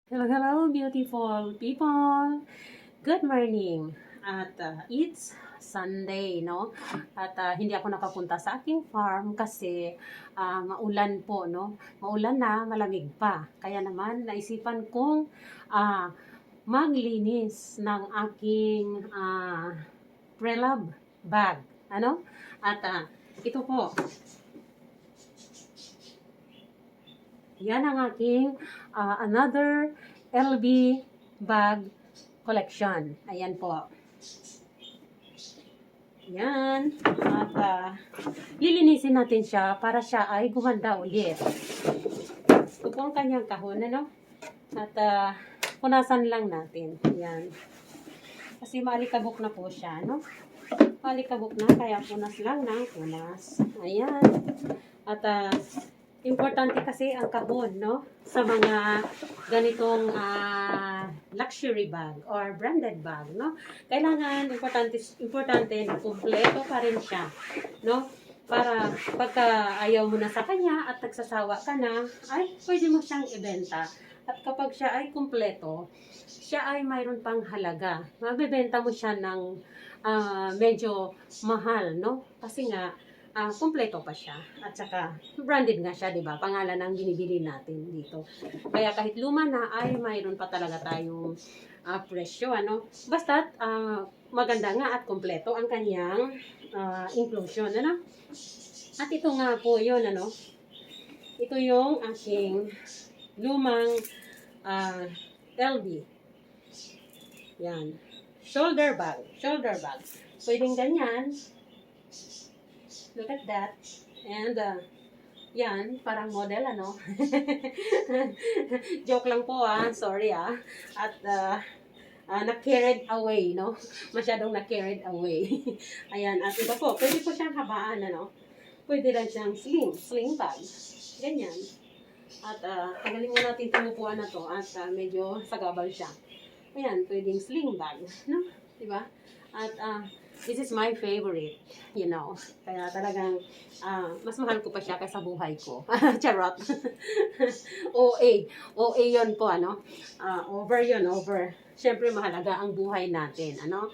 Hello, hello, beautiful people! Good morning! At it's Sunday, no? At hindi ako nakapunta sa aking farm kasi maulan po, no? Maulan na, malamig pa. Kaya naman, naisipan kong maglinis ng aking pre-love bag. Ano? At ito po, yan ang aking another LV bag collection. Ayan po. Yan. At lilinisin natin siya para siya ay gumanda ulit. Ito po ang kanyang kahon, ano? At punasan lang natin. Yan. Kasi maalikabok na po siya, no? Maalikabok na, kaya punas lang ng punas. Ayan. At importante kasi ang kahon, no? Sa mga ganitong luxury bag or branded bag, no? Kailangan, importante na kumpleto pa rin siya, no? Para pagka ayaw mo na sa kanya at nagsasawa ka na, ay pwede mo siyang ibenta. At kapag siya ay kumpleto, siya ay mayroon pang halaga. Mabibenta mo siya ng medyo mahal, no? Kasi nga, kumpleto pa siya. At saka, branded nga siya, di ba? Pangalan ang binibili natin dito. Kaya kahit luma na, ay mayroon pa talaga tayong presyo, ano? Basta, maganda nga at kumpleto ang kanyang inclusion, ano? At ito nga po yun, ano? Ito yung aking lumang LV. Yan. Shoulder bag. Shoulder bag. Pwedeng ganyan. Look at that. And, yan, parang model, ano? Joke lang po, sorry, At, na-carried away, no? Masyadong na-carried away. Ayan, at ito po, pwede po siyang habaan, ano? Pwede lang siyang sling bag. Ganyan. At, tagalin mo natin tumupuan na to at medyo sagabal siya. Ayan, pwedeng sling bag, no? Diba? At, this is my favorite, you know. Kaya talagang, mas mahal ko pa siya kaysa buhay ko. Charot. OA yun po, ano. Over yun, over. Siyempre, mahalaga ang buhay natin, ano.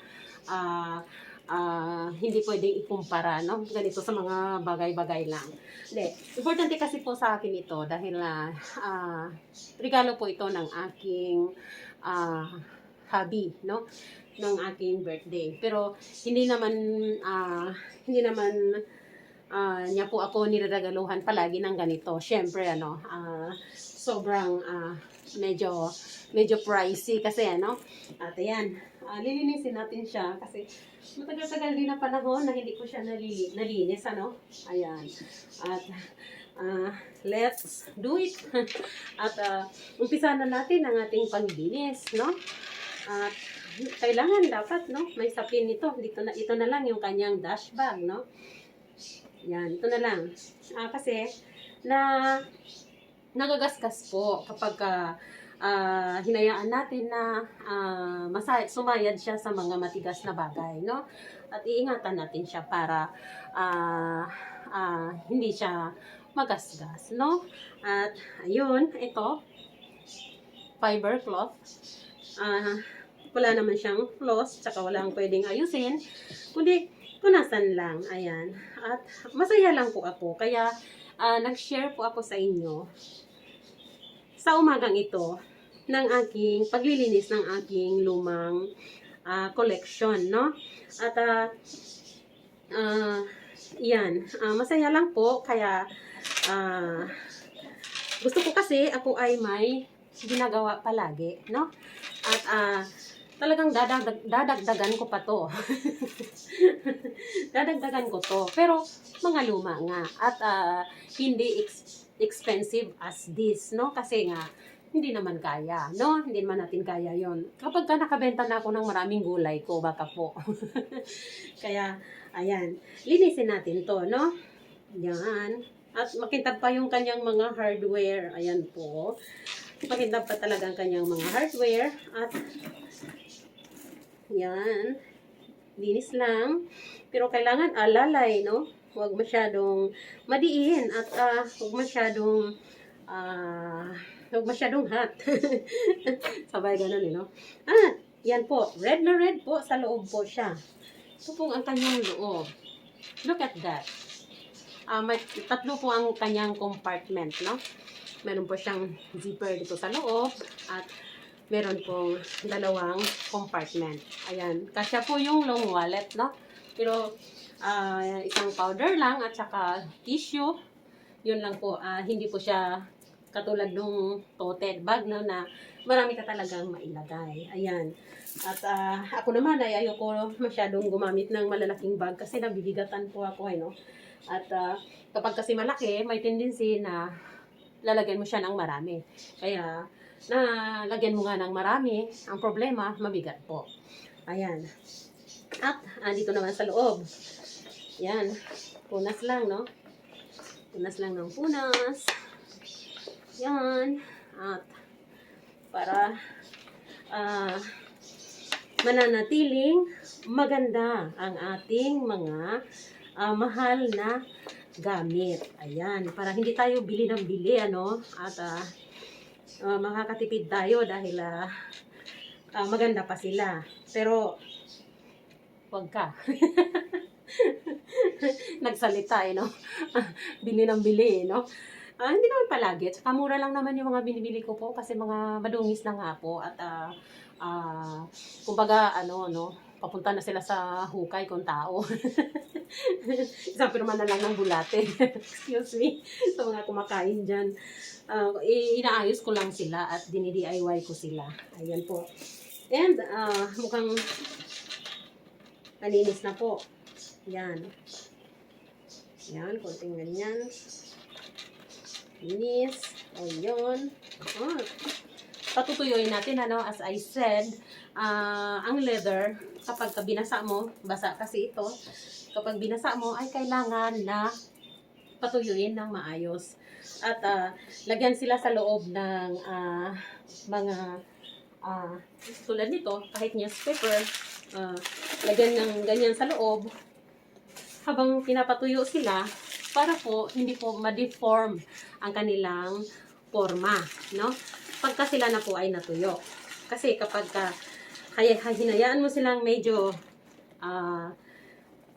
Hindi pwedeng ikumpara, no? Ganito sa mga bagay-bagay lang. Hindi. Importante kasi po sa akin ito dahil regalo po ito ng aking hubby, no? Ng aking birthday. Pero hindi naman niya po ako niregaluhan palagi ng ganito. Syempre ano, sobrang medyo pricey kasi ano. At ayan, lilinisin natin siya kasi matagal-tagal din na panahon na hindi ko siya nalinis, ano. Ayan. At let's do it. At umpisa na natin ang ating paglilinis, no? At kailangan dapat, no? May sapin nito. Ito na lang yung kanyang dash bag, no? Yan, ito na lang. Kasi nagagasgas po kapag hinayaan natin na sumayad siya sa mga matigas na bagay, no? At iingatan natin siya para hindi siya magasgas, no? At ayun, ito, fiber cloth. Wala naman siyang flaws, tsaka walang pwedeng ayusin, kundi punasan lang. Ayan. At masaya lang po ako. Kaya nag-share po ako sa inyo sa umagang ito ng aking paglilinis ng aking lumang collection, no? At yan. Masaya lang po. Kaya gusto ko kasi ako ay may ginagawa palagi, no? At talagang dadagdagan ko pa to. Dadagdagan ko to. Pero mga luma nga. At hindi expensive as this, no? Kasi nga, hindi naman kaya, no? Hindi naman natin kaya yon. Kapag nakabenta na ako ng maraming gulay ko, baka po. Kaya, ayan. Linisin natin to, no? Yan. At makintab pa yung kanyang mga hardware. Ayan po. Makintab pa talaga ang kanyang mga hardware. At yan. Linis lang. Pero kailangan alalay, no? Huwag masyadong madiin at huwag masyadong Huwag masyadong hot. Sabay ganun, no? Yan po. Red na red po. Sa loob po siya. Ito po ang kanyang loob. Look at that. May tatlo po ang kanyang compartment, no? Meron po siyang zipper dito sa loob. At meron pong dalawang compartment. Ayan. Kasya po yung long wallet, no? Pero, isang powder lang at saka tissue. Yun lang po. Hindi po siya katulad nung toted bag, no? Na marami ka talagang mailagay. Ayan. At ako naman ay ayoko masyadong gumamit ng malalaking bag kasi nabibigatan po ako, no? At kapag kasi malaki, may tendency na lalagyan mo siya ng marami. Kaya, lagyan mo nga ng marami, ang problema, mabigat po. Ayan. At, dito naman sa loob. Yan. Punas lang, no? Punas lang ng punas. Yan. At, para, mananatiling maganda ang ating mga mahal na gamit. Ayan. Para hindi tayo bili ng bili, ano? At, makakatipid tayo dahil maganda pa sila. Pero, wag ka. Nagsalita, no? Bili ng bili, no? Hindi naman palagi. Tsaka mura lang naman yung mga binibili ko po kasi mga madungis na nga po. At, kumbaga, no? Papunta na sila sa hukay kung tao. Isang pirma na lang ng bulate. Excuse me. Sa mga kumakain dyan. Inaayos ko lang sila at dini-DIY ko sila. Ayan po. And, mukhang malinis na po. Yan. Yan, konting ganyan. Linis. O, yun. Patutuyuin natin, ano, as I said, ang leather, kapag binasa mo, basa kasi ito, kapag binasa mo, ay kailangan na patuyuin ng maayos. At lagyan sila sa loob ng mga tulad nito, kahit newspaper, lagyan ng ganyan sa loob habang pinapatuyo sila para po hindi po ma-deform ang kanilang forma, no? Pagka sila na po ay natuyo. Kasi kapag hinayaan mo silang medyo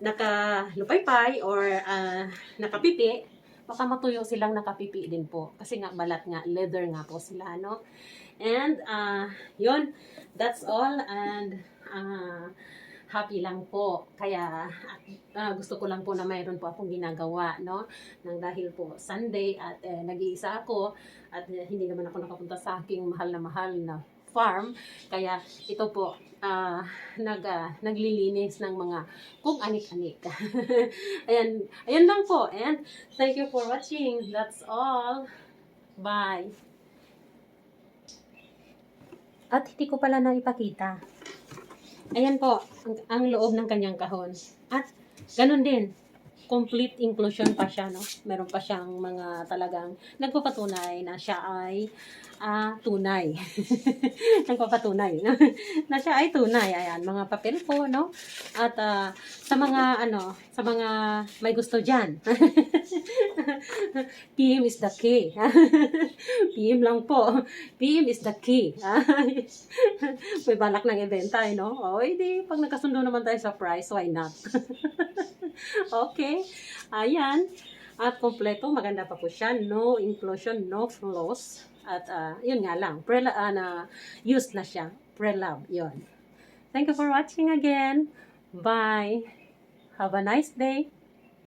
nakalupaypay or nakapipi, baka matuyo silang nakapipi din po. Kasi nga balat nga, leather nga po sila, no? And, yun, that's all. And, happy lang po. Kaya, gusto ko lang po na mayroon po akong ginagawa, no? Nang dahil po Sunday at nag-iisa ako at hindi naman ako nakapunta sa aking mahal na farm. Kaya, ito po, naglilinis ng mga kung anik-anik. Ayan lang po. And, thank you for watching. That's all. Bye. At hindi ko pala na ipakita. Ayan po, ang loob ng kanyang kahon. At ganun din, complete inclusion pa siya, no? Meron pa siyang mga talagang nagpapatunay na siya ay tunay. Nagpapatunay, no? Na siya ay tunay. Ayan, mga papel po, no? At sa mga, sa mga may gusto dyan. PM is the key. PM lang po. PM is the key. May balak ng ibenta, no? O, hindi. Pag nagkasundo naman tayo sa price, why not? Okay. Ayan. At kompleto, maganda pa po siya. No inclusion, no flaws. At yun nga lang. Used na siya. Pre-love. Yun. Thank you for watching again. Bye. Have a nice day.